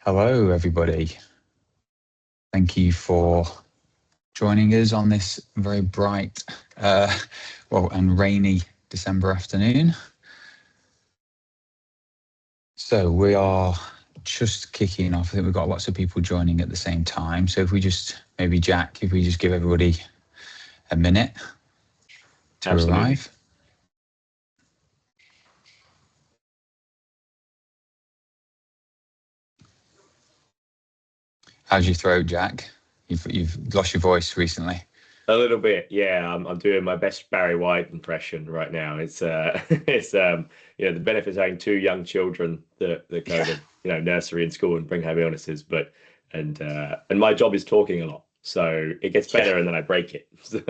Hello, everybody. Thank you for joining us on this very bright, and rainy December afternoon. So we are just kicking off. I think we've got lots of people joining at the same time. So if we just, maybe Jack, if we just give everybody a minute to arrive. How's your throat, Jack? You've lost your voice recently. A little bit, yeah. I'm doing my best Barry White impression right now. It's the benefits of having two young children that go to nursery and school and bring home illnesses, and my job is talking a lot, so it gets better and then I break it. So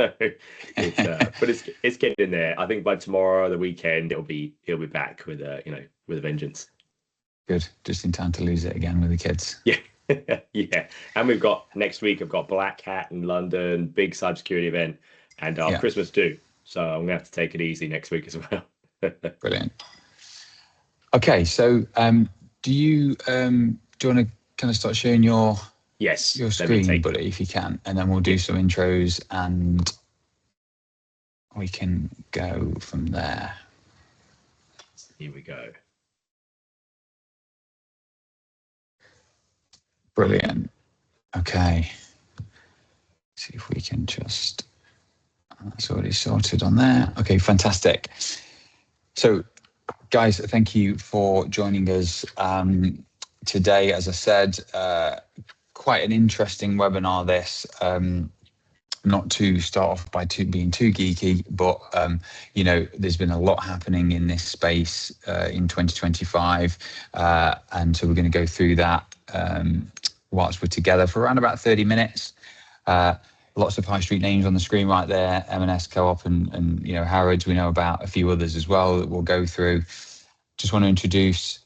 it's getting in there. I think by tomorrow, the weekend, he'll be back with a vengeance. Good, just in time to lose it again with the kids. Yeah. Yeah, and we've got next week. I've got Black Hat in London, big cybersecurity event, and our Christmas do. So I'm gonna have to take it easy next week as well. Brilliant. Okay, so do you want to kind of start sharing your screen, buddy, if you can, and then we'll do some intros and we can go from there. Here we go. Brilliant. Okay. See if we can just, that's already sorted on there. Okay, fantastic. So guys, thank you for joining us today. As I said, quite an interesting webinar this. Not to start off by being too geeky, but there's been a lot happening in this space in 2025, and so we're going to go through that whilst we're together for around about 30 minutes. Lots of high street names on the screen right there, M&S Co-op and Harrods. We know about a few others as well that we'll go through. Just want to introduce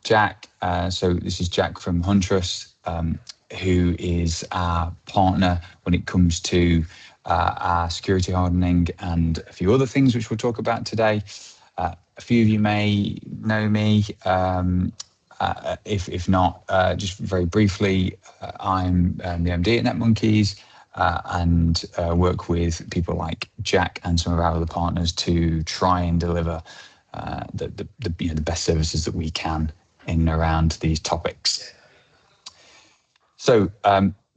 Jack. So this is Jack from Huntress, who is our partner when it comes to our security hardening and a few other things which we'll talk about today. A few of you may know me. If not, just very briefly, I'm the MD at NetMonkeys and work with people like Jack and some of our other partners to try and deliver the best services that we can in and around these topics. So,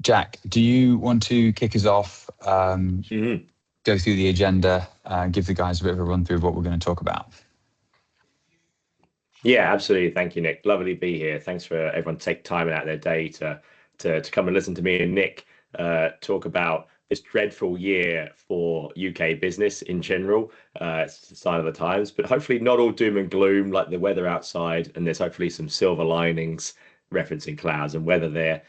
Jack, do you want to kick us off, go through the agenda, give the guys a bit of a run through of what we're going to talk about? Yeah, absolutely. Thank you, Nick. Lovely to be here. Thanks for everyone taking time out of their day to come and listen to me and Nick talk about this dreadful year for UK business in general. It's the sign of the times, but hopefully not all doom and gloom like the weather outside, and there's hopefully some silver linings referencing clouds and weather there,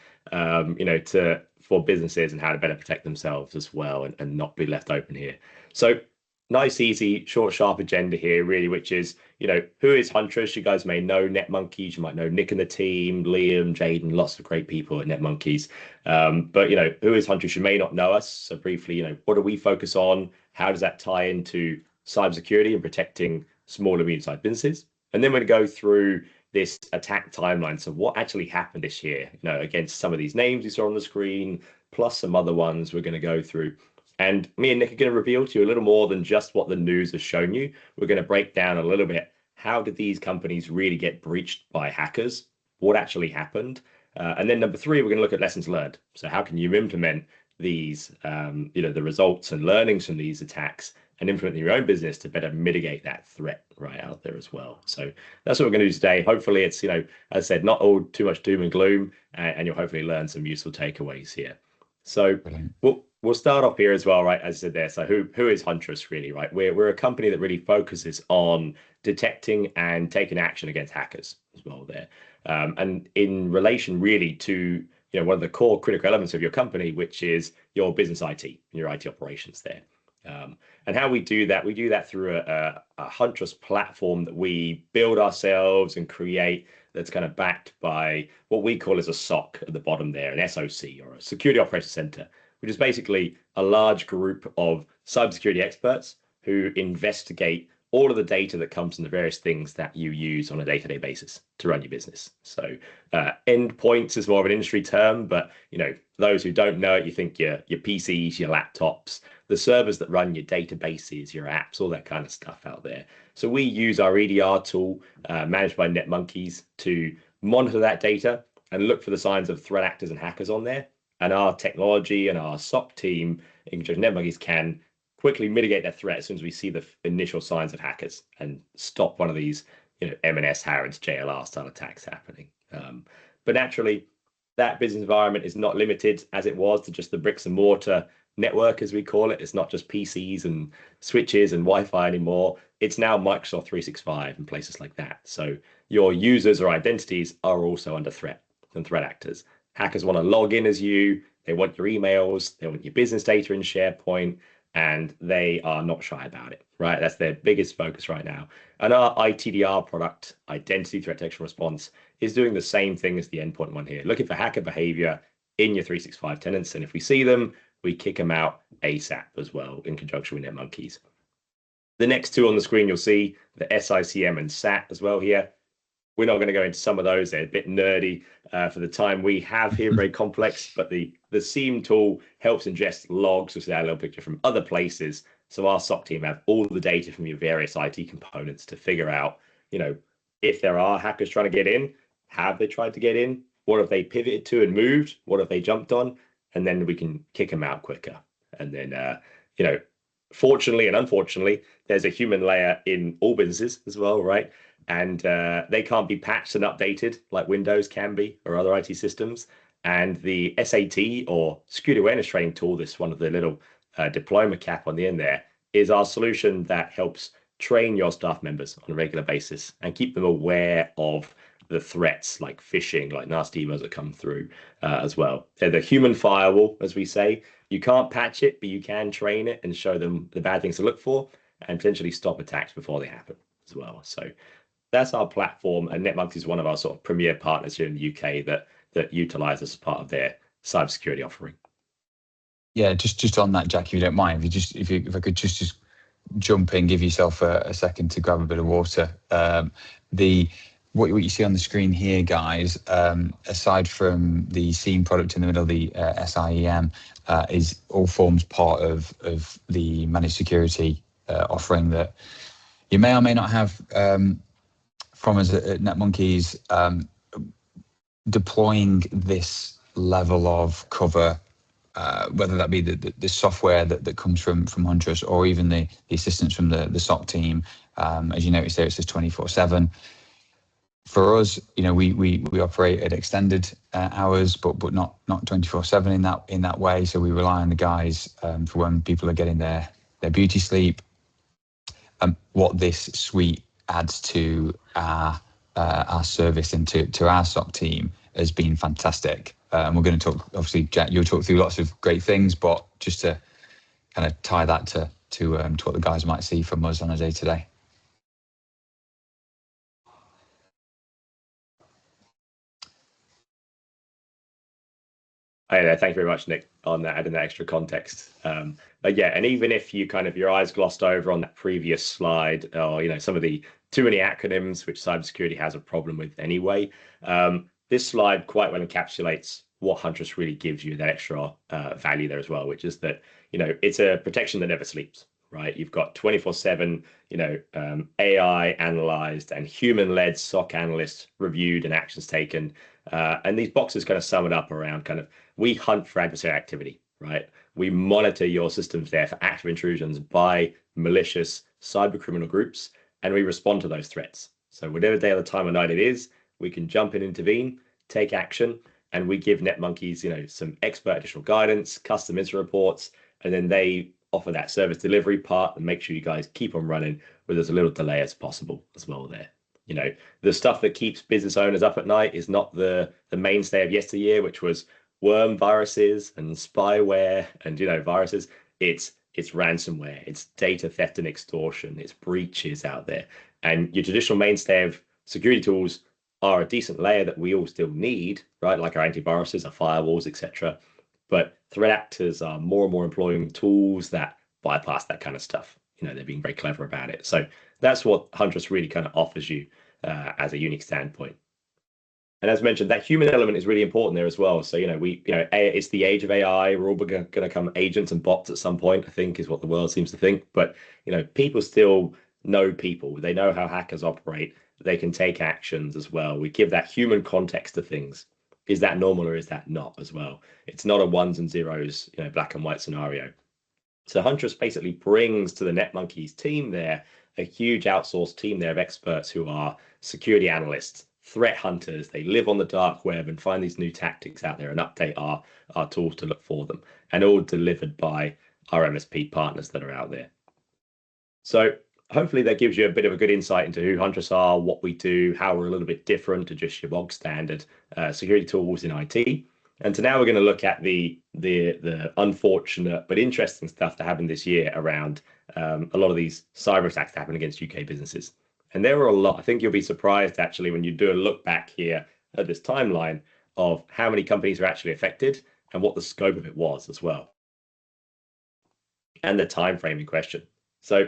for businesses and how to better protect themselves as well and not be left open here. So nice, easy, short, sharp agenda here, really, which is, who is Huntress? You guys may know NetMonkeys. You might know Nick and the team, Liam, Jaden, lots of great people at NetMonkeys. But, who is Huntress? You may not know us. So briefly, what do we focus on? How does that tie into cybersecurity and protecting small and medium-sized businesses? And then we're going to go through this attack timeline. So what actually happened this year, against some of these names you saw on the screen, plus some other ones we're going to go through. And me and Nick are going to reveal to you a little more than just what the news has shown you. We're going to break down a little bit, how did these companies really get breached by hackers? What actually happened? And then number 3, we're going to look at lessons learned. So how can you implement these, the results and learnings from these attacks and implement your own business to better mitigate that threat right out there as well. So that's what we're going to do today. Hopefully it's, as I said, not all too much doom and gloom, and you'll hopefully learn some useful takeaways here. So we'll start off here as well, right? As I said there. So who is Huntress really, right? We're a company that really focuses on detecting and taking action against hackers as well there. And in relation really to, one of the core critical elements of your company, which is your business IT and your IT operations there. And how we do that through a Huntress platform that we build ourselves and create, that's kind of backed by what we call as a SOC at the bottom there, an SOC or a Security Operations Center, which is basically a large group of cybersecurity experts who investigate all of the data that comes from the various things that you use on a day-to-day basis to run your business. So endpoints is more of an industry term, but those who don't know it, you think your PCs, your laptops, the servers that run your databases, your apps, all that kind of stuff out there. So we use our EDR tool managed by NetMonkeys to monitor that data and look for the signs of threat actors and hackers on there. And our technology and our SOC team, in conjunction with NetMonkeys, can quickly mitigate that threat as soon as we see the initial signs of hackers and stop one of these, M&S, Harrods, JLR style attacks happening. But naturally, that business environment is not limited as it was to just the bricks and mortar network, as we call it. It's not just PCs and switches and Wi-Fi anymore. It's now Microsoft 365 and places like that. So your users or identities are also under threat and threat actors. Hackers want to log in as you. They want your emails. They want your business data in SharePoint. And they are not shy about it, right? That's their biggest focus right now. And our ITDR product, Identity Threat Detection Response, is doing the same thing as the endpoint one here, looking for hacker behavior in your 365 tenants. And if we see them, we kick them out ASAP as well in conjunction with NetMonkeys. The next two on the screen, you'll see the SICM and SAT as well here. We're not going to go into some of those. They're a bit nerdy for the time we have here, very complex, but the SIEM tool helps ingest logs, which is our little picture, from other places. So our SOC team have all the data from your various IT components to figure out, if there are hackers trying to get in, have they tried to get in? What have they pivoted to and moved? What have they jumped on? And then we can kick them out quicker. And then, fortunately and unfortunately, there's a human layer in all businesses as well, right? And they can't be patched and updated like Windows can be or other IT systems. And the SAT, or Security Awareness Training Tool, this one of the little diploma cap on the end there, is our solution that helps train your staff members on a regular basis and keep them aware of the threats like phishing, like nasty emails that come through as well. They're the human firewall, as we say. You can't patch it, but you can train it and show them the bad things to look for and potentially stop attacks before they happen as well. So that's our platform, and NetMonkeys is one of our sort of premier partners here in the UK that utilize as part of their cybersecurity offering. Yeah, just on that, Jack, if you don't mind, if I could just jump in, give yourself a second to grab a bit of water. What you see on the screen here, guys, aside from the SIEM product in the middle, the SIEM, is all forms part of the managed security offering that you may or may not have from us at NetMonkeys. Deploying this level of cover, whether that be the software that comes from Huntress, or even the assistance from the SOC team, as you notice there, it says 24/7. For us, we operate at extended hours, but not 24/7 in that way. So we rely on the guys for when people are getting their beauty sleep. What this suite adds to our service and to our SOC team has been fantastic. We're going to talk, obviously, Jack, you'll talk through lots of great things, but just to kind of tie that to what the guys might see from us on a day-to-day. Thank you very much, Nick, on that, adding that extra context. But yeah, and even if you kind of your eyes glossed over on that previous slide, or some of the too many acronyms, which cybersecurity has a problem with anyway, this slide quite well encapsulates what Huntress really gives you, that extra value there as well, which is that it's a protection that never sleeps. Right, you've got 24/7, AI analyzed and human-led SOC analysts reviewed and actions taken, and these boxes kind of sum it up around kind of we hunt for adversary activity, right? We monitor your systems there for active intrusions by malicious cyber criminal groups, and we respond to those threats. So whatever day of the time or night it is, we can jump in, intervene, take action, and we give NetMonkeys, some expert additional guidance, custom incident reports, and then they offer that service delivery part and make sure you guys keep on running with as little delay as possible as well there. The stuff that keeps business owners up at night is not the mainstay of yesteryear, which was worm viruses and spyware and viruses. It's ransomware, it's data theft and extortion, it's breaches out there. And your traditional mainstay of security tools are a decent layer that we all still need, right? Like our antiviruses, our firewalls, etc. But threat actors are more and more employing tools that bypass that kind of stuff. They're being very clever about it. So that's what Huntress really kind of offers you as a unique standpoint. And as mentioned, that human element is really important there as well. So, it's the age of AI. We're all going to come agents and bots at some point, I think, is what the world seems to think. But, people still know people. They know how hackers operate. They can take actions as well. We give that human context to things. Is that normal or is that not as well? It's not a ones and zeros, black and white scenario. So Huntress basically brings to the NetMonkeys team there a huge outsourced team there of experts who are security analysts, threat hunters. They live on the dark web and find these new tactics out there and update our tools to look for them, and all delivered by our MSP partners that are out there. So hopefully that gives you a bit of a good insight into who Huntress are, what we do, how we're a little bit different to just your bog standard security tools in IT. And so now we're going to look at the unfortunate but interesting stuff that happened this year around a lot of these cyber attacks that happened against UK businesses. And there were a lot. I think you'll be surprised actually when you do a look back here at this timeline of how many companies are actually affected and what the scope of it was as well, and the time frame in question. So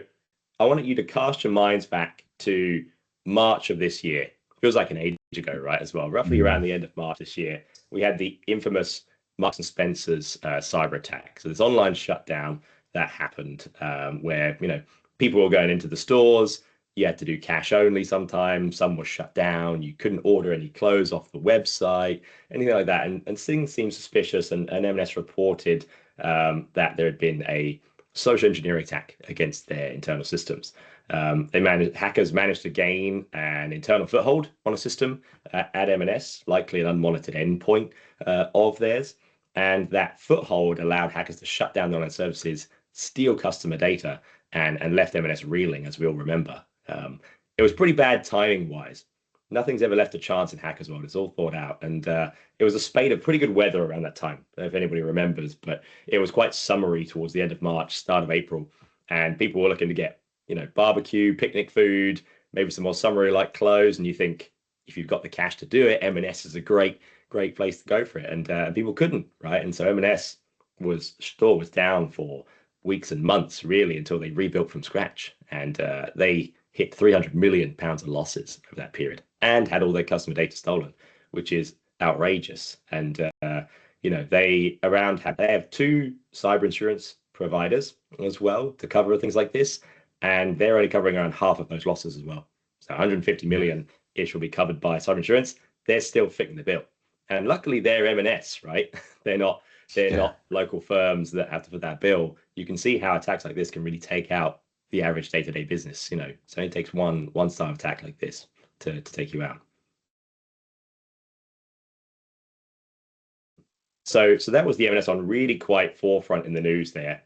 I wanted you to cast your minds back to March of this year. Feels like an age ago, right? As well, roughly around the end of March this year, we had the infamous Marks and Spencer's cyber attack. So this online shutdown that happened, where people were going into the stores. You had to do cash only sometimes. Some were shut down. You couldn't order any clothes off the website, anything like that. And things seemed suspicious. And M&S reported that there had been a social engineering attack against their internal systems. Hackers managed to gain an internal foothold on a system at M&S, likely an unmonitored endpoint of theirs. And that foothold allowed hackers to shut down the online services, steal customer data, and left M&S reeling, as we all remember. It was pretty bad timing wise. Nothing's ever left a chance in hackers world. It's all thought out. And it was a spate of pretty good weather around that time, if anybody remembers. But it was quite summery towards the end of March, start of April. And people were looking to get, barbecue, picnic food, maybe some more summery-like clothes. And you think, if you've got the cash to do it, M&S is a great place to go for it. And people couldn't, right? And so M&S store was down for weeks and months, really, until they rebuilt from scratch. And they hit £300 million of losses over that period and had all their customer data stolen, which is outrageous. And they have 2 cyber insurance providers as well to cover things like this, and they're only covering around half of those losses as well. So 150 million ish will be covered by cyber insurance. They're still fitting the bill, and luckily they're M&S, right? They're not local firms that have to put that bill. You can see how attacks like this can really take out the average day-to-day business. So it only takes one style of attack like this to take you out. So that was the M&S on really quite forefront in the news there.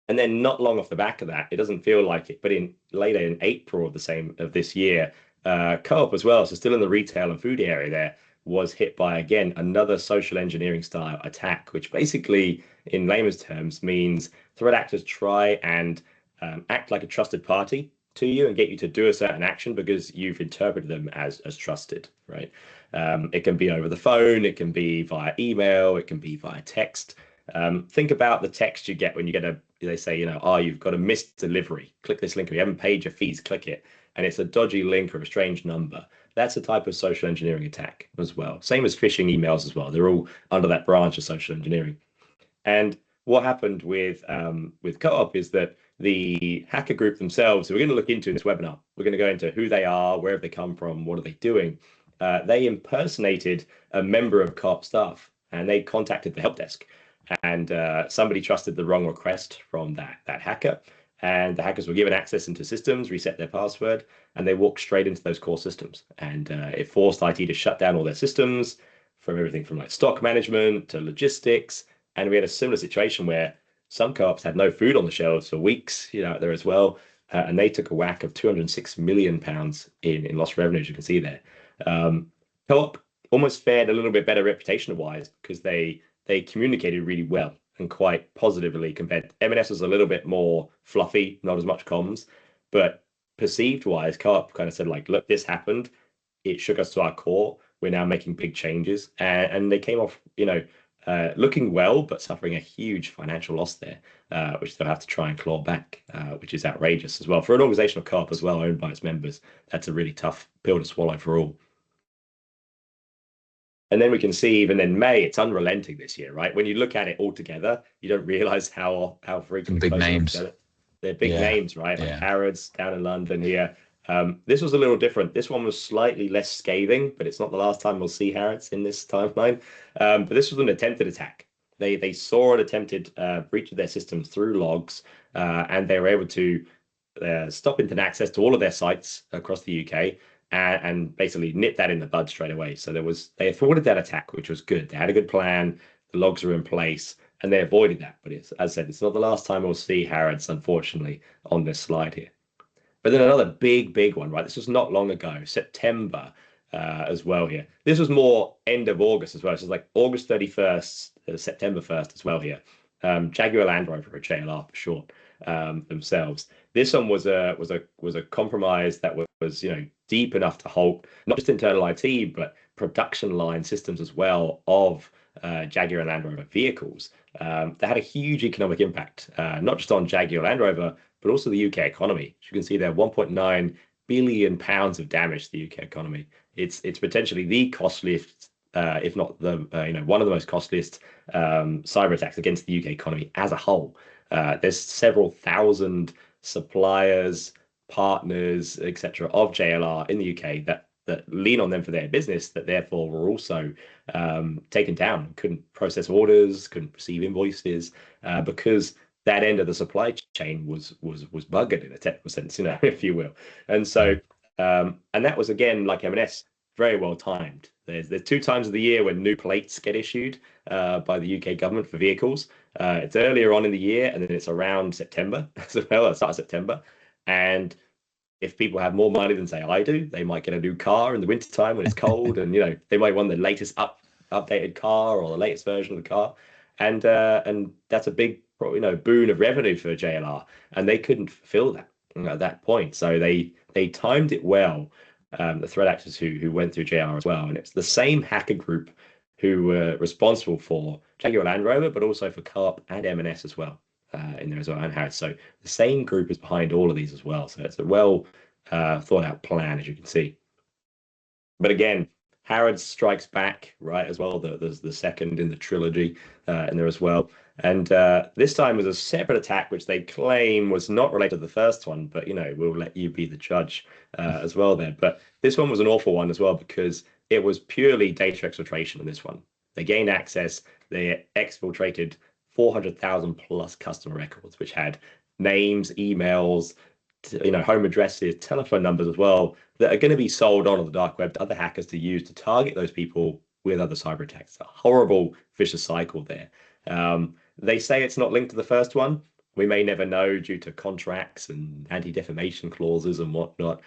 And then not long off the back of that, it doesn't feel like it, but later in April of this year, Co-op as well, so still in the retail and food area there, was hit by, again, another social engineering style attack, which basically, in layman's terms, means threat actors try and act like a trusted party to you and get you to do a certain action because you've interpreted them as trusted, right? It can be over the phone, it can be via email, it can be via text. Think about the text you get when you get they say, you've got a missed delivery. Click this link. If you haven't paid your fees, click it. And it's a dodgy link or a strange number. That's a type of social engineering attack as well. Same as phishing emails as well. They're all under that branch of social engineering. And what happened with Co-op is that the hacker group themselves, who we're going to look into in this webinar, we're going to go into who they are, where have they come from, what are they doing. They impersonated a member of Co-op staff, and they contacted the help desk. And somebody trusted the wrong request from that hacker. And the hackers were given access into systems, reset their password, and they walked straight into those core systems. And it forced IT to shut down all their systems, from everything from like stock management to logistics. And we had a similar situation where some co-ops had no food on the shelves for weeks, there as well. And they took a whack of £206 million in lost revenue, as you can see there. Co-op almost fared a little bit better reputation-wise because they communicated really well and quite positively compared. M&S was a little bit more fluffy, not as much comms, but perceived-wise, Co-op kind of said, like, look, this happened. It shook us to our core. We're now making big changes. And they came off, looking well, but suffering a huge financial loss there, which they'll have to try and claw back, which is outrageous as well. For an organizational co-op as well, owned by its members, that's a really tough pill to swallow for all. And then we can see even in May, it's unrelenting this year, right? When you look at it all together, you don't realize how frequently big names. They're big names, right? Like Harrods down in London here. This was a little different. This one was slightly less scathing, but it's not the last time we'll see Harrods in this timeline. But this was an attempted attack. They saw an attempted breach of their systems through logs, and they were able to stop internet access to all of their sites across the UK and basically nip that in the bud straight away. So they thwarted that attack, which was good. They had a good plan. The logs are in place, and they avoided that. But as I said, it's not the last time we'll see Harrods, unfortunately, on this slide here. But then another big one, right? This was not long ago, September as well here. This was more end of August as well. So it's like August 31st, September 1st as well here. Jaguar Land Rover, or JLR for short, themselves. This one was a compromise that was deep enough to halt not just internal IT but production line systems as well of Jaguar and Land Rover vehicles. That had a huge economic impact, not just on Jaguar Land Rover but also the UK economy. As you can see there, 1.9 billion pounds of damage to the UK economy. It's potentially the costliest, if not the one of the most costliest cyber attacks against the UK economy as a whole. There's several thousand suppliers, partners, etc. of JLR in the UK that lean on them for their business, that therefore were also taken down, couldn't process orders, couldn't receive invoices, because that end of the supply chain was buggered in a technical sense, if you will. And so, and that was again, like M&S, very well timed. There's 2 times of the year when new plates get issued by the UK government for vehicles. It's earlier on in the year, and then it's around September as well, the start of September. And if people have more money than say I do, they might get a new car in the wintertime when it's cold, and they might want the latest updated car or the latest version of the car, and that's a big boon of revenue for JLR, and they couldn't fulfill that at that point. So they timed it well. The threat actors who went through JLR as well, and it's the same hacker group who were responsible for Jaguar Land Rover, but also for Co-op and M&S as well in there as well, and Harrods. So the same group is behind all of these as well. So it's a well thought out plan, as you can see. But again, Harrods strikes back, right, as well. There's the second in the trilogy in there as well. And this time was a separate attack, which they claim was not related to the first one, but, we'll let you be the judge as well there. But this one was an awful one as well, because it was purely data exfiltration in this one. They gained access, they exfiltrated 400,000 plus customer records, which had names, emails, home addresses, telephone numbers as well, that are going to be sold on the dark web to other hackers to use to target those people with other cyber attacks. A horrible vicious cycle there. They say it's not linked to the first one. We may never know due to contracts and anti-defamation clauses and whatnot.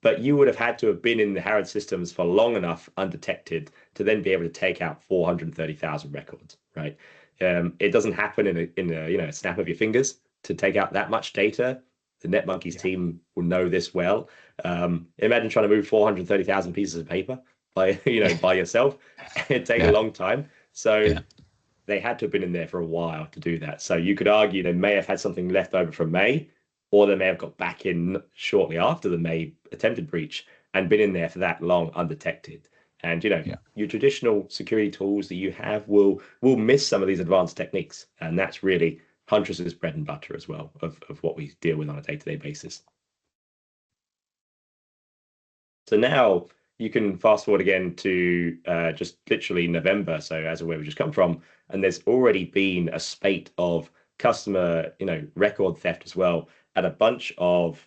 But you would have had to have been in the Harrods systems for long enough undetected to then be able to take out 430,000 records, right? It doesn't happen in a snap of your fingers to take out that much data. The NetMonkeys team will know this well. Imagine trying to move 430,000 pieces of paper by yourself. It'd take a long time. So they had to have been in there for a while to do that. So you could argue they may have had something left over from May, or they may have got back in shortly after the May attempted breach and been in there for that long undetected. And your traditional security tools that you have will miss some of these advanced techniques, and that's really Huntress's bread and butter as well of what we deal with on a day-to-day basis. So now you can fast forward again to just literally November, so as of where we just come from, and there's already been a spate of customer record theft as well at a bunch of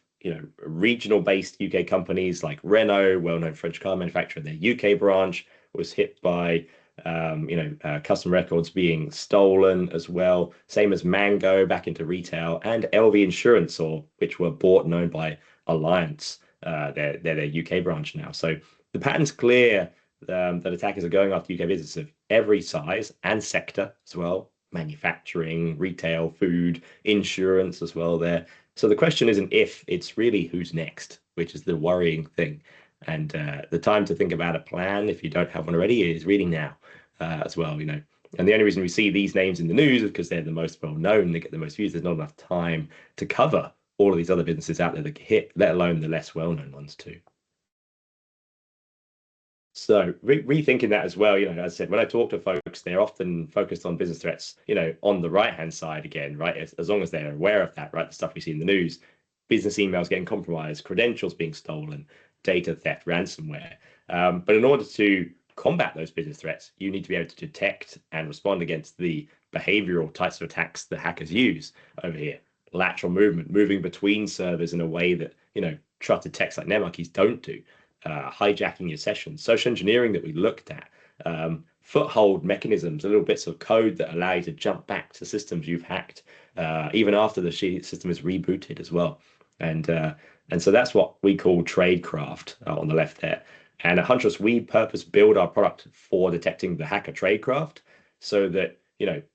regional-based UK companies like Renault, well-known French car manufacturer. Their UK branch was hit by customer records being stolen as well. Same as Mango back into retail, and LV Insurance, which were bought and owned by Alliance. They're their UK branch now. So the pattern's clear that attackers are going after UK business of every size and sector as well. Manufacturing, retail, food, insurance as well there. So the question isn't if, it's really who's next, which is the worrying thing. And the time to think about a plan, if you don't have one already, is really now as well. And the only reason we see these names in the news is because they're the most well known, they get the most views. There's not enough time to cover all of these other businesses out there that get hit, let alone the less well known ones too. So rethinking that as well, as I said, when I talk to folks, they're often focused on business threats, on the right-hand side again, right? As long as they're aware of that, right? The stuff we see in the news, business emails getting compromised, credentials being stolen, data theft, ransomware. But in order to combat those business threats, you need to be able to detect and respond against the behavioral types of attacks that hackers use over here. Lateral movement, moving between servers in a way that, trusted techs like netmarkies don't do. Hijacking your sessions, social engineering that we looked at, foothold mechanisms, little bits of code that allow you to jump back to systems you've hacked, even after the system is rebooted as well. And so that's what we call tradecraft on the left there. And at Huntress, we purpose build our product for detecting the hacker tradecraft, so that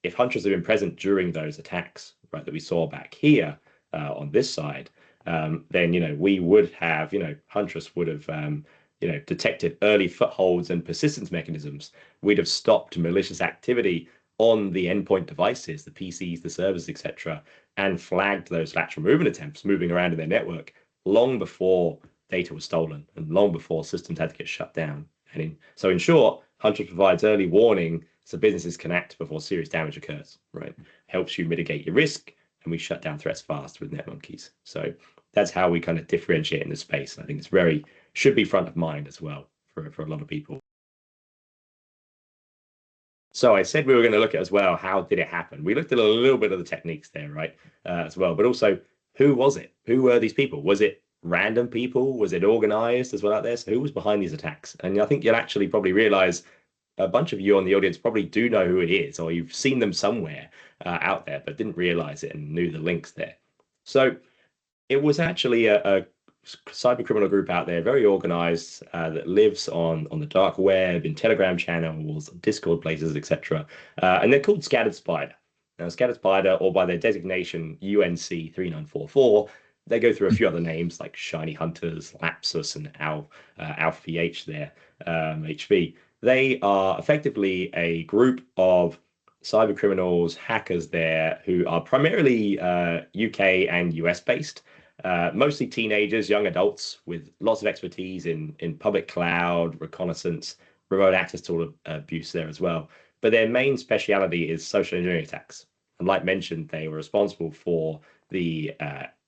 if Huntress had been present during those attacks, right, that we saw back here on this side, then we would have, Huntress would have detected early footholds and persistence mechanisms. We'd have stopped malicious activity on the endpoint devices, the PCs, the servers, etc., and flagged those lateral movement attempts moving around in their network long before data was stolen and long before systems had to get shut down. And so in short, Huntress provides early warning so businesses can act before serious damage occurs, right? Helps you mitigate your risk, and we shut down threats fast with NetMonkeys. So that's how we kind of differentiate in the space. I think it's should be front of mind as well for a lot of people. So I said we were going to look at as well, how did it happen? We looked at a little bit of the techniques there, right, as well, but also who was it? Who were these people? Was it random people? Was it organized as well out there? So who was behind these attacks? And I think you'll actually probably realize a bunch of you on the audience probably do know who it is, or you've seen them somewhere out there, but didn't realize it and knew the links there. So it was actually a cyber criminal group out there, very organized, that lives on the dark web, in Telegram channels, Discord places, etc. And they're called Scattered Spider. Now, Scattered Spider, or by their designation UNC 3944, they go through a few other names like Shiny Hunters, Lapsus, and Alpha VH there, HV. They are effectively a group of cyber criminals, hackers there, who are primarily UK and US based. Mostly teenagers, young adults with lots of expertise in public cloud, reconnaissance, remote access tool abuse there as well. But their main speciality is social engineering attacks. And like mentioned, they were responsible for the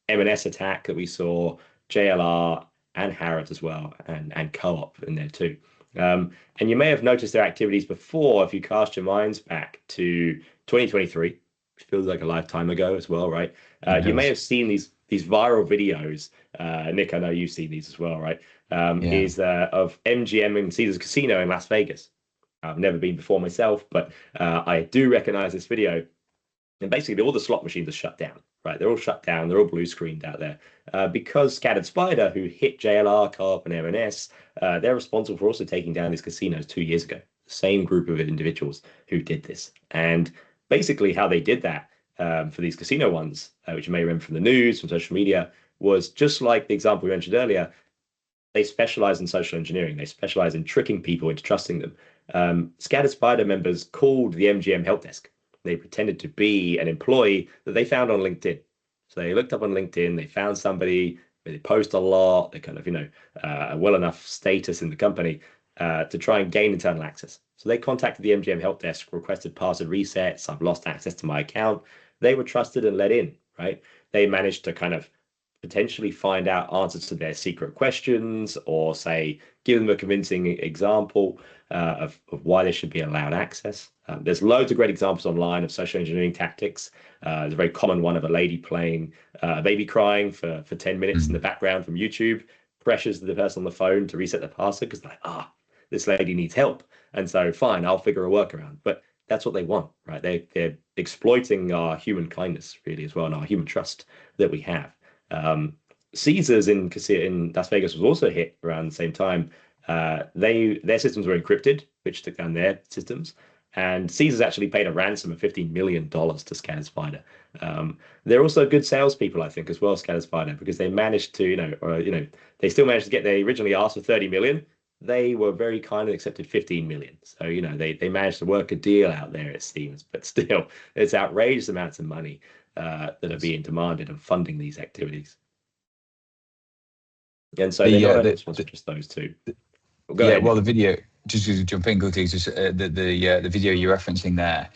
M&S attack that we saw, JLR and Harrods as well, and Co-op in there too. And you may have noticed their activities before if you cast your minds back to 2023, which feels like a lifetime ago as well, right? You may have seen these viral videos. Nick, I know you've seen these as well, right? Is of MGM and Caesars Casino in Las Vegas. I've never been before myself, but I do recognize this video. And basically, all the slot machines are shut down, right? They're all shut down. They're all blue screened out there because Scattered Spider, who hit JLR, Co-op, and M&S, they're responsible for also taking down these casinos 2 years ago. The same group of individuals who did this. And basically, how they did that for these casino ones, which you may remember from the news, from social media, was just like the example we mentioned earlier. They specialize in social engineering. They specialize in tricking people into trusting them. Scattered Spider members called the MGM help desk. They pretended to be an employee that they found on LinkedIn. So they looked up on LinkedIn, they found somebody, they post a lot, they kind of, a well enough status in the company to try and gain internal access. So they contacted the MGM help desk, requested password resets. I've lost access to my account. They were trusted and let in, right? They managed to kind of potentially find out answers to their secret questions, or say, give them a convincing example of why they should be allowed access. There's loads of great examples online of social engineering tactics. There's a very common one of a lady playing a baby crying for 10 minutes in the background from YouTube, pressures the person on the phone to reset the password because they're like, this lady needs help. And so fine, I'll figure a workaround. But that's what they want, right? They're exploiting our human kindness really as well, and our human trust that we have. Caesars in Las Vegas was also hit around the same time. Their systems were encrypted, which took down their systems. And Caesars actually paid a ransom of $15 million to Scattered Spider. They're also good salespeople, I think, as well, Scattered Spider, because they managed to, they still managed to get. They originally asked for 30 million. they were very kind and accepted 15 million. So, they managed to work a deal out there, it seems, but still, it's outrageous amounts of money that are being demanded and funding these activities. And so they're not only responsible for just those two. Go ahead. Well, the video, just to jump in quickly, just the video you're referencing there,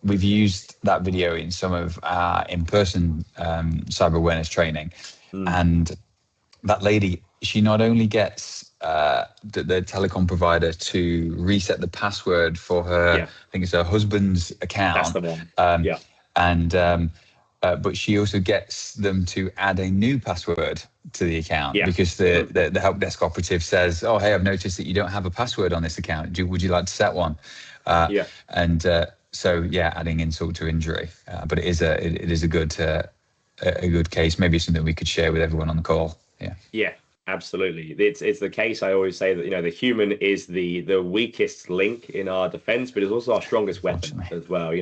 we've used that video in some of our in-person cyber awareness training, and that lady, she not only gets the telecom provider to reset the password for her, I think it's her husband's account. That's the one. And but she also gets them to add a new password to the account because the help desk operative says, "Oh, hey, I've noticed that you don't have a password on this account. Would you like to set one?" And so adding insult to injury. But it is a good case. Maybe something we could share with everyone on the call. Yeah, absolutely. It's the case. I always say that the human is the weakest link in our defense, but it's also our strongest weapon as well.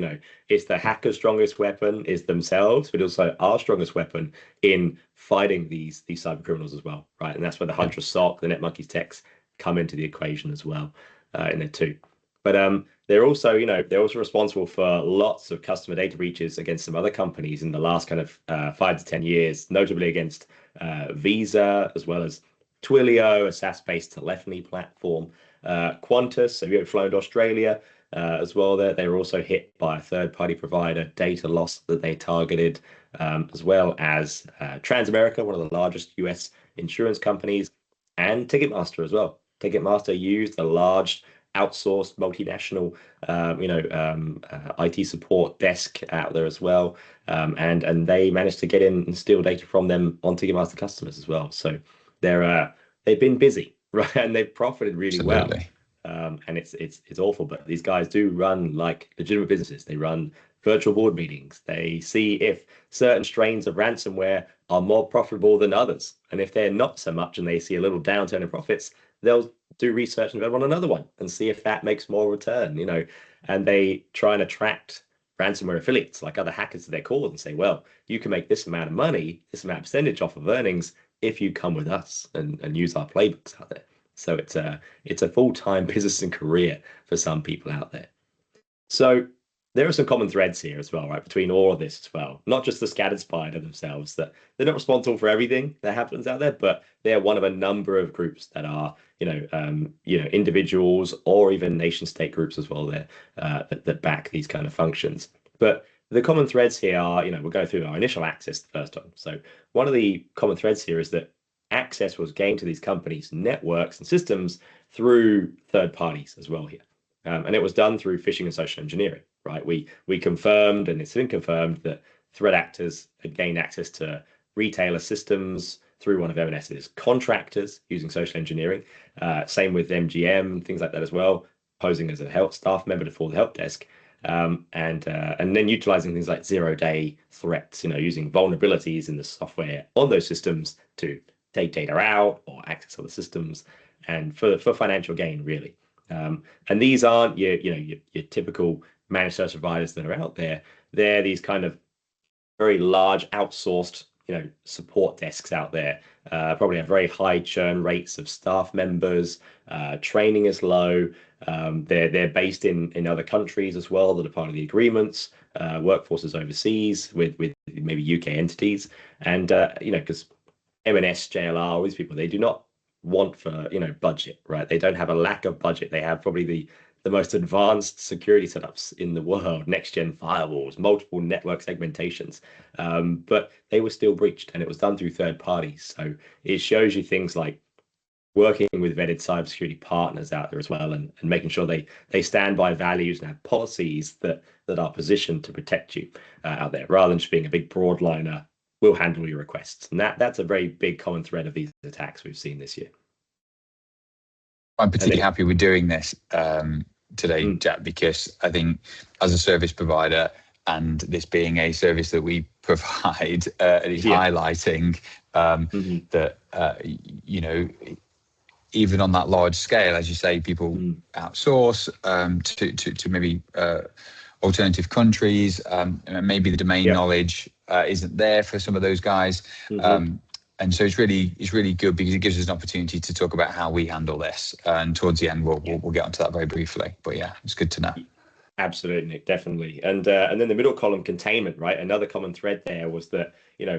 It's the hacker's strongest weapon is themselves, but also our strongest weapon in fighting these cyber criminals as well, right? And that's where the Huntress SOC, the NetMonkey's techs come into the equation as well in there too. But they're also responsible for lots of customer data breaches against some other companies in the last kind of 5 to 10 years, notably against Visa, as well as Twilio, a SaaS-based telephony platform, Qantas. Have you ever flown to Australia as well? They were also hit by a third-party provider, data loss that they targeted, as well as Transamerica, one of the largest US insurance companies, and Ticketmaster as well. Ticketmaster used a large outsourced multinational IT support desk out there as well, and they managed to get in and steal data from them on Ticketmaster customers as well. So they've been busy, right, and they've profited really well. And it's awful, but these guys do run like legitimate businesses. They run virtual board meetings. They see if certain strains of ransomware are more profitable than others, and if they're not so much, and they see a little downturn in profits, they'll do research and develop on another one and see if that makes more return, and they try and attract ransomware affiliates like other hackers that they're called and say, well, you can make this amount of money, this amount of percentage off of earnings if you come with us and use our playbooks out there. So it's a full-time business and career for some people out there. So there are some common threads here as well, right, between all of this as well. Not just the scattered spider themselves, that they're not responsible for everything that happens out there, but they're one of a number of groups that are, individuals or even nation-state groups as well there that back these kind of functions. But the common threads here are, we'll go through our initial access the first time. So one of the common threads here is that access was gained to these companies' networks and systems through third parties as well here. And it was done through phishing and social engineering, right? We confirmed, and it's been confirmed, that threat actors had gained access to retailer systems through one of M&S's contractors using social engineering. Same with MGM, things like that as well, posing as a help staff member for the help desk. And then utilizing things like zero-day threats, using vulnerabilities in the software on those systems to take data out or access other systems, and for financial gain, really. And these aren't your typical managed service providers that are out there. They're these kind of very large outsourced support desks out there. Probably have very high churn rates of staff members. Training is low. They're based in other countries as well that are part of the agreements. Workforces overseas with maybe UK entities, and because M&S, JLR, all these people, they do not want for budget, right? They don't have a lack of budget. They have probably the most advanced security setups in the world, next gen firewalls, multiple network segmentations, but they were still breached, and it was done through third parties. So it shows you things like working with vetted cybersecurity partners out there as well, and making sure they stand by values and have policies that are positioned to protect you out there, rather than just being a big broadliner, we'll handle your requests. And that's a very big common thread of these attacks we've seen this year. I'm particularly happy with doing this today, Jack, because I think as a service provider, and this being a service that we provide, it is highlighting that, even on that large scale, as you say, people outsource to maybe alternative countries. Maybe the domain knowledge isn't there for some of those guys. And so it's really good because it gives us an opportunity to talk about how we handle this. And towards the end, we'll get onto that very briefly. But yeah, it's good to know. Absolutely, Nick, definitely. And then the middle column, containment, right? Another common thread there was that,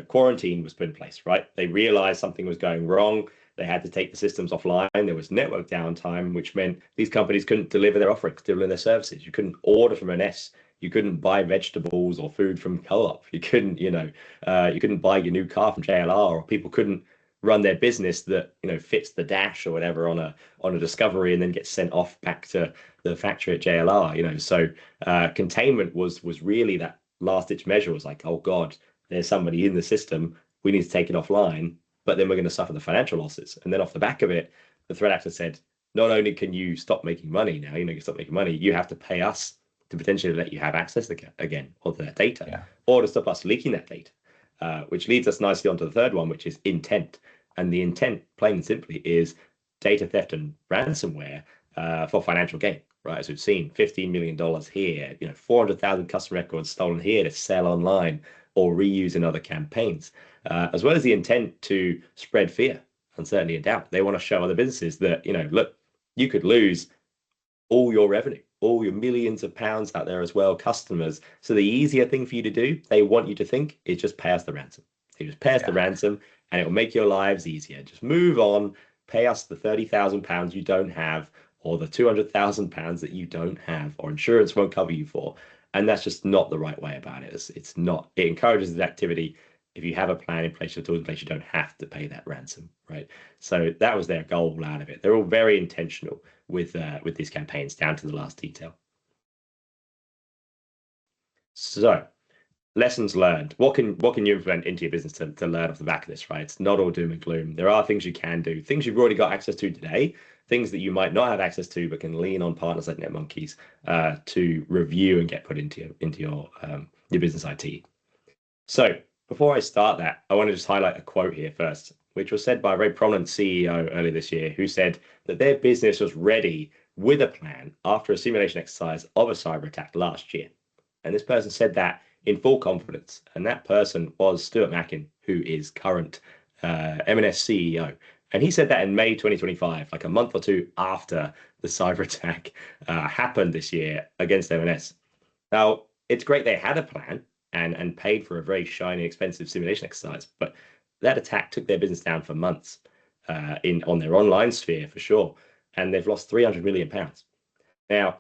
quarantine was put in place, right? They realized something was going wrong. They had to take the systems offline. There was network downtime, which meant these companies couldn't deliver their offerings, deliver their services. You couldn't order from an S. You couldn't buy vegetables or food from Co-op. You couldn't, you couldn't buy your new car from JLR, or people couldn't run their business that, fits the dash or whatever on a Discovery and then gets sent off back to the factory at JLR. So containment was really that last ditch measure. Was like, oh God, there's somebody in the system, we need to take it offline, but then we're going to suffer the financial losses. And then off the back of it, the threat actor said, not only can you stop making money now, you stop making money, you have to pay us to potentially let you have access again to that data, or to stop us leaking that data, which leads us nicely onto the third one, which is intent. And the intent, plain and simply, is data theft and ransomware for financial gain, right? As we've seen, $15 million here, 400,000 customer records stolen here to sell online or reuse in other campaigns, as well as the intent to spread fear, uncertainty, and doubt. They want to show other businesses that, look, you could lose all your revenue, all your millions of pounds out there as well, customers. So the easier thing for you to do, they want you to think, is just pay us the ransom. They just pay us the ransom, and it will make your lives easier. Just move on, pay us the £30,000 you don't have, or the £200,000 that you don't have, or insurance won't cover you for. And that's just not the right way about it. It's not. It encourages the activity. If you have a plan in place, or tools in place, you don't have to pay that ransom, right? So that was their goal out of it. They're all very intentional with these campaigns, down to the last detail. So, lessons learned. What can you implement into your business to learn off the back of this, right? It's not all doom and gloom. There are things you can do, things you've already got access to today, things that you might not have access to, but can lean on partners like NetMonkeys to review and get put into your business IT. So before I start that, I want to just highlight a quote here first, which was said by a very prominent CEO earlier this year, who said that their business was ready with a plan after a simulation exercise of a cyber attack last year. And this person said that in full confidence. And that person was Stuart Mackin, who is current M&S CEO. And he said that in May 2025, like a month or two after the cyber attack happened this year against M&S. Now, it's great they had a plan and paid for a very shiny, expensive simulation exercise, but that attack took their business down for months on their online sphere, for sure. And they've lost £300 million. Now,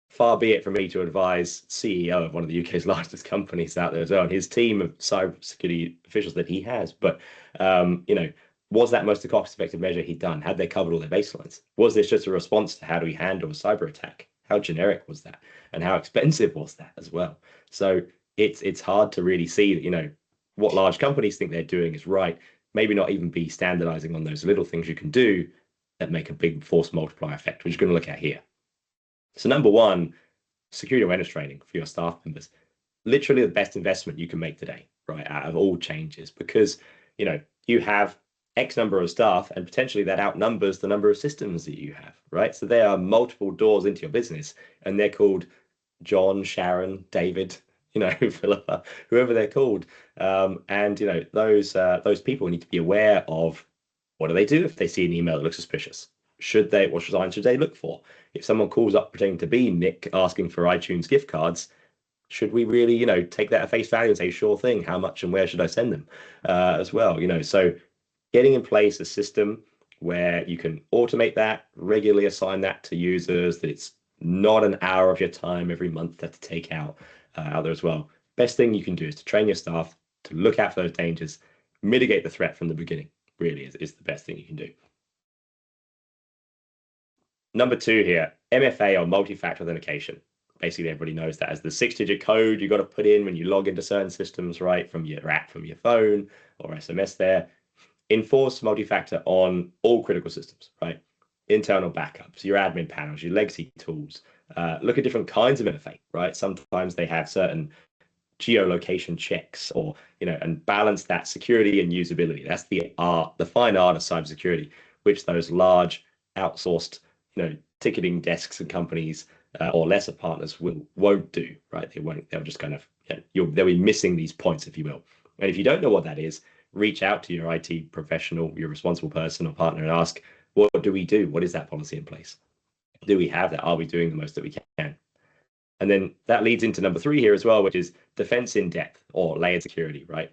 far be it from me to advise CEO of one of the UK's largest companies out there as well, and his team of cybersecurity officials that he has. But, was that most cost-effective measure he'd done? Had they covered all their baselines? Was this just a response to how do we handle a cyber attack? How generic was that? And how expensive was that as well? So it's hard to really see that, what large companies think they're doing is right. Maybe not even be standardizing on those little things you can do that make a big force multiplier effect, which we're going to look at here. So number one, security awareness training for your staff members. Literally the best investment you can make today, right, out of all changes, because, you have X number of staff and potentially that outnumbers the number of systems that you have, right? So there are multiple doors into your business, and they're called John, Sharon, David, Philippa, whoever they're called. And, those people need to be aware of, what do they do if they see an email that looks suspicious? What signs should they look for? If someone calls up pretending to be Nick asking for iTunes gift cards, should we really, take that at face value and say, sure thing, how much and where should I send them as well? So getting in place a system where you can automate that, regularly assign that to users, that it's not an hour of your time every month to take out there as well. Best thing you can do is to train your staff to look out for those dangers, mitigate the threat from the beginning, really is the best thing you can do. Number two here, MFA or multi-factor authentication. Basically, everybody knows that as the 6-digit code you got to put in when you log into certain systems, right, from your app, from your phone or SMS there. Enforce multi-factor on all critical systems, right? Internal backups, your admin panels, your legacy tools. Look at different kinds of MFA, right? Sometimes they have certain geolocation checks, or and balance that security and usability. That's the fine art of cybersecurity, which those large outsourced ticketing desks and companies or lesser partners won't do, right? They'll just kind of they'll be missing these points, if you will. And if you don't know what that is, reach out to your IT professional, your responsible person or partner, and ask, what do we do? What is that policy in place? Do we have that? Are we doing the most that we can? And then that leads into number 3 here as well, which is defense in depth or layered security, right?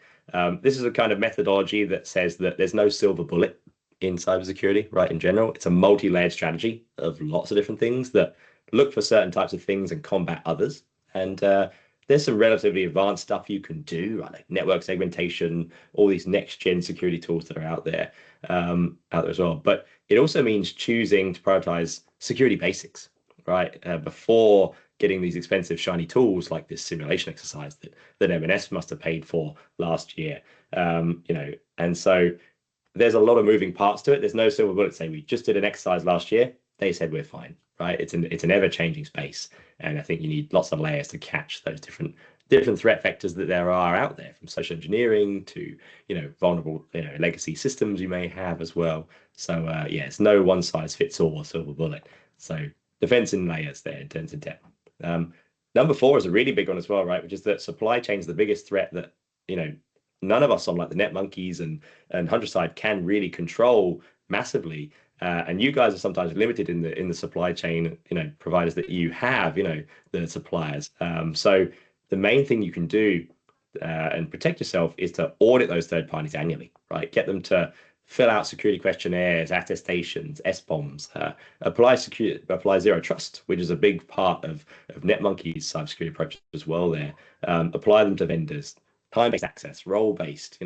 This is a kind of methodology that says that there's no silver bullet in cybersecurity, right? In general, it's a multi-layered strategy of lots of different things that look for certain types of things and combat others. And there's some relatively advanced stuff you can do, right? Like network segmentation, all these next-gen security tools that are out there as well. But it also means choosing to prioritize security basics, right? Before getting these expensive shiny tools like this simulation exercise that M&S must have paid for last year, and so there's a lot of moving parts to it. There's no silver bullet saying we just did an exercise last year, they said we're fine, right? It's an ever-changing space, and I think you need lots of layers to catch those different threat vectors that there are out there, from social engineering to vulnerable legacy systems you may have as well. So yeah, it's no one size fits all silver bullet. So defense in layers there in terms of depth. Number 4 is a really big one as well, right? Which is that supply chain is the biggest threat that none of us on like the NetMonkeys and Huntress side can really control massively. And you guys are sometimes limited in the supply chain, providers that you have, the suppliers. So the main thing you can do and protect yourself is to audit those third parties annually, right? Get them to fill out security questionnaires, attestations, SBOMs, apply zero trust, which is a big part of NetMonkey's cybersecurity approach as well there. Apply them to vendors, time-based access, role-based,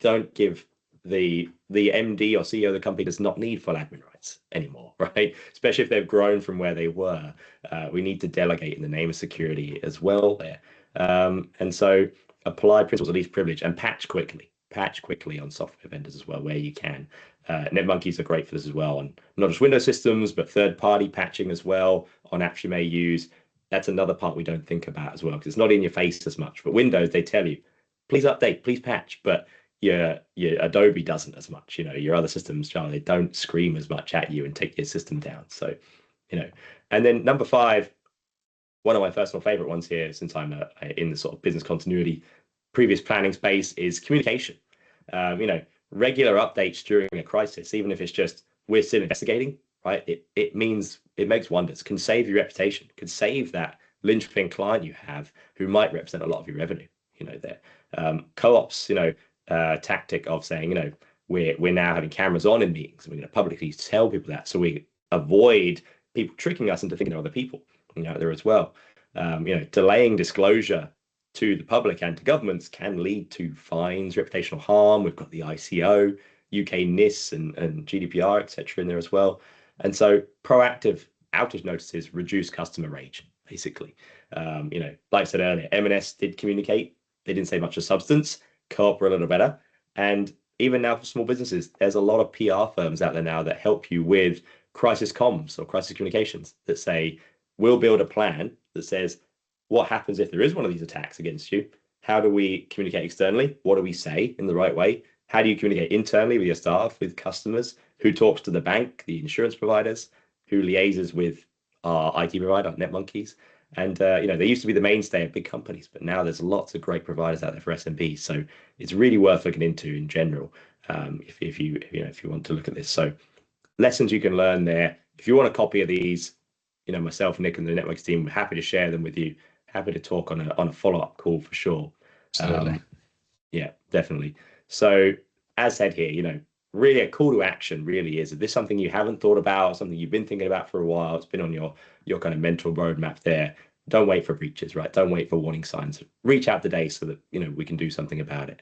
don't give the MD or CEO of the company does not need full admin rights anymore, right? Especially if they've grown from where they were. We need to delegate in the name of security as well there. And so apply principles of least privilege and patch quickly on software vendors as well where you can. NetMonkeys are great for this as well, on not just Windows systems, but third-party patching as well on apps you may use. That's another part we don't think about as well, because it's not in your face as much. But Windows, they tell you, please update, please patch, but your Adobe doesn't as much. Your other systems, they don't scream as much at you and take your system down. So, and then number 5, one of my personal favorite ones here, since I'm in the sort of business continuity, previous planning space, is communication. Regular updates during a crisis, even if it's just we're still investigating, right? It makes wonders, can save your reputation, can save that linchpin client you have who might represent a lot of your revenue. There co-ops, tactic of saying, we're now having cameras on in meetings, and we're going to publicly tell people that, so we avoid people tricking us into thinking they're other people, there as well. Delaying disclosure to the public and to governments can lead to fines, reputational harm. We've got the ICO, UK NIS and GDPR, etc. in there as well. And so proactive outage notices reduce customer rage, basically. Like I said earlier, M&S did communicate. They didn't say much of substance. Co-op were a little better. And even now for small businesses, there's a lot of PR firms out there now that help you with crisis comms or crisis communications that say, we'll build a plan that says, what happens if there is one of these attacks against you? How do we communicate externally? What do we say in the right way? How do you communicate internally with your staff, with customers? Who talks to the bank, the insurance providers? Who liaises with our IT provider, NetMonkeys? And they used to be the mainstay of big companies, but now there's lots of great providers out there for SMBs. So it's really worth looking into in general, if you want to look at this. So lessons you can learn there. If you want a copy of these, myself, Nick, and the Networks team, we're happy to share them with you. Happy to talk on a follow-up call for sure. Absolutely. Yeah, definitely. So as said here, really a call to action really is this something you haven't thought about, something you've been thinking about for a while, it's been on your kind of mental roadmap there. Don't wait for breaches, right? Don't wait for warning signs. Reach out today so that we can do something about it.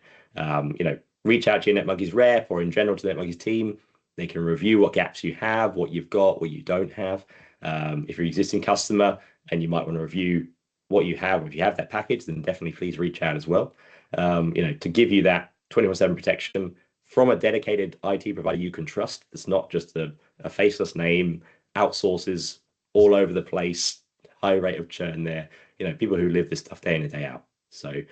Reach out to your NetMonkeys rep or in general to the NetMonkeys team. They can review what gaps you have, what you've got, what you don't have. If you're an existing customer and you might want to review what you have, or if you have that package, then definitely please reach out as well. To give you that 24/7 protection from a dedicated IT provider you can trust. It's not just a faceless name, outsources all over the place, high rate of churn there. People who live this stuff day in and day out. So,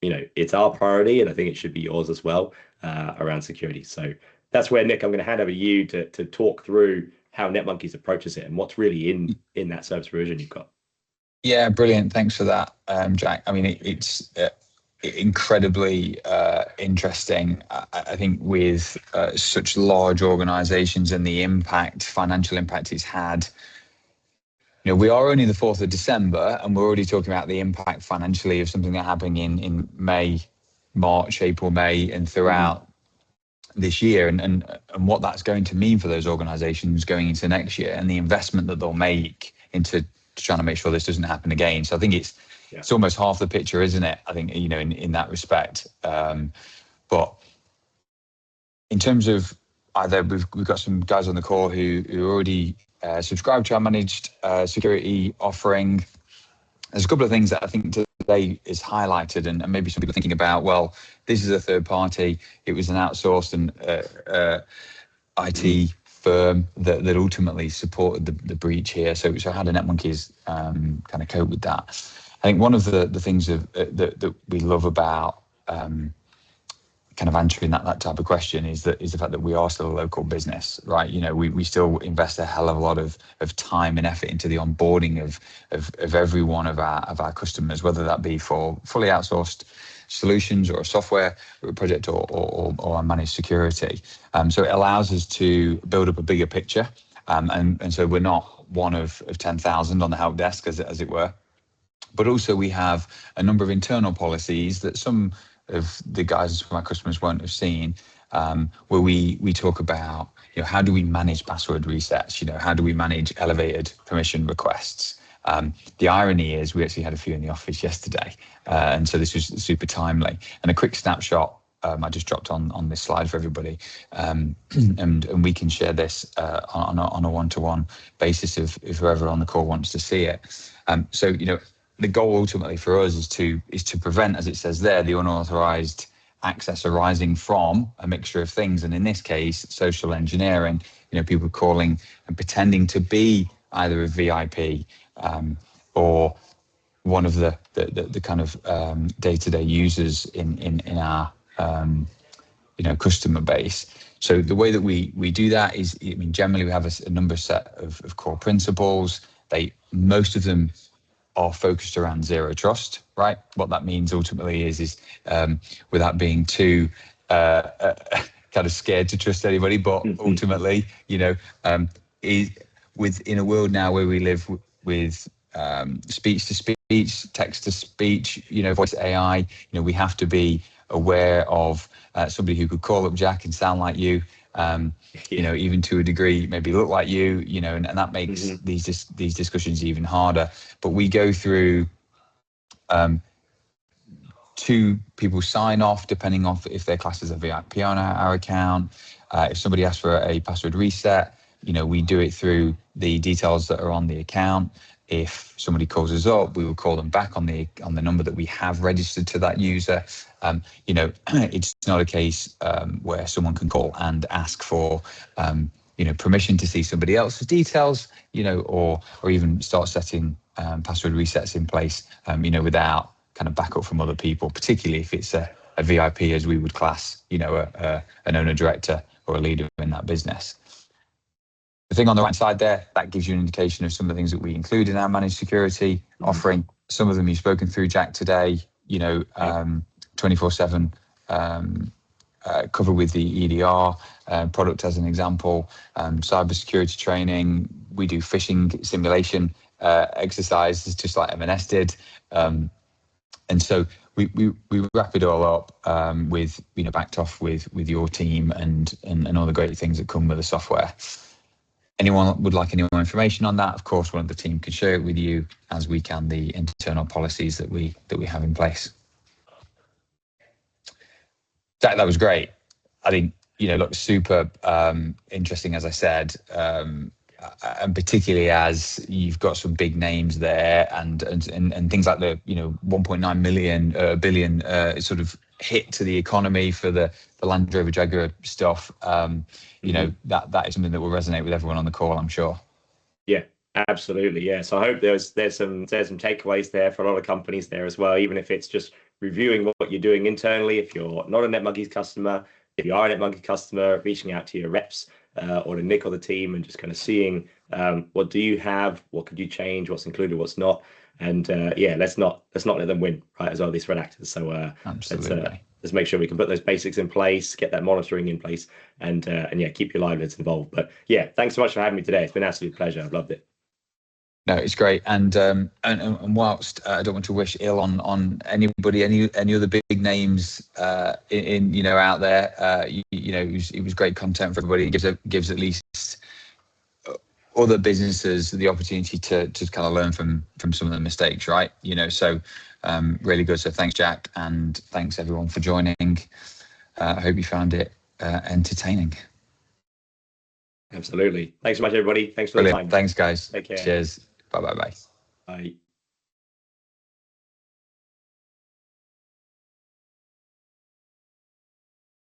it's our priority, and I think it should be yours as well, around security. So that's where, Nick, I'm going to hand over to you to talk through how NetMonkeys approaches it and what's really in that service provision you've got. Yeah, brilliant. Thanks for that, Jack. I mean, it's incredibly interesting. I think with such large organizations and the financial impact it's had, we are only the 4th of December and we're already talking about the impact financially of something that happened in March, April, May, and throughout this year, and what that's going to mean for those organizations going into next year, and the investment that they'll make into trying to make sure this doesn't happen again. So I think it's almost half the picture, isn't it? I think, in that respect. But in terms of either, we've got some guys on the call who already subscribe to our managed security offering. There's a couple of things that I think today is highlighted, and maybe some people are thinking about, well, this is a third party. It was an outsourced and IT firm that ultimately supported the breach here. So how do NetMonkeys kind of cope with that? I think one of the things that we love about kind of answering that type of question is the fact that we are still a local business, right? We still invest a hell of a lot of time and effort into the onboarding of every one of our customers, whether that be for fully outsourced solutions or a software project or a managed security. So it allows us to build up a bigger picture, and so we're not one of 10,000 on the help desk, as it were. But also we have a number of internal policies that some of the guys from our customers won't have seen, where we talk about, how do we manage password resets? How do we manage elevated permission requests? The irony is we actually had a few in the office yesterday, and so this was super timely. And a quick snapshot I just dropped on this slide for everybody, and we can share this on a one-to-one basis if whoever on the call wants to see it. So the goal ultimately for us is to prevent, as it says there, the unauthorized access arising from a mixture of things, and in this case, social engineering. People calling and pretending to be either a VIP or one of the kind of day-to-day users in our customer base. So the way that we do that is, generally we have a number set of core principles. Most of them are focused around zero trust, right? What that means ultimately is without being too kind of scared to trust anybody, but ultimately, in a world now where we live with speech to speech, text to speech, voice AI, we have to be aware of somebody who could call up Jack and sound like you, even to a degree, maybe look like you, and that makes these discussions even harder. But we go through 2 people sign off, depending on if their class is a VIP on our account. If somebody asks for a password reset, we do it through the details that are on the account. If somebody calls us up, we will call them back on the number that we have registered to that user. It's not a case where someone can call and ask for permission to see somebody else's details, or even start setting password resets in place, without kind of backup from other people, particularly if it's a VIP, as we would class, an owner, director, or a leader in that business. The thing on the right side there, that gives you an indication of some of the things that we include in our managed security offering. Some of them you've spoken through, Jack, today, 24/7 cover with the EDR product as an example, cybersecurity training. We do phishing simulation exercises just like M&S did. And so we wrap it all up with, backed off with your team and all the great things that come with the software. Anyone would like any more information on that, of course, one of the team can share it with you, as we can the internal policies that we have in place. That was great. I think, look, super interesting, as I said, and particularly as you've got some big names there and things like the 1.9 billion sort of hit to the economy for the Land Rover Jaguar stuff. That is something that will resonate with everyone on the call, I'm sure. Yeah, absolutely. Yeah. So I hope there's some takeaways there for a lot of companies there as well, even if it's just reviewing what you're doing internally. If you're not a NetMonkeys customer, if you are a NetMonkeys customer, reaching out to your reps or to Nick or the team and just kind of seeing what do you have, what could you change, what's included, what's not. and yeah, let's not let them win, right? As well, these threat actors. So Absolutely. let's make sure we can put those basics in place, get that monitoring in place, and yeah, keep your livelihoods involved. But yeah, thanks so much for having me today. It's been an absolute pleasure. I've loved it. No, it's great, and whilst I don't want to wish ill on anybody, any other big names in you know out there, you know, it was great content for everybody. It gives at least other businesses the opportunity to kind of learn from some of the mistakes, right? You know, so really good. So thanks, Jack, and thanks everyone for joining. I hope you found it entertaining. Absolutely. Thanks so much, everybody. Thanks for Brilliant. the time. Thanks, guys. Take care. Cheers. Bye.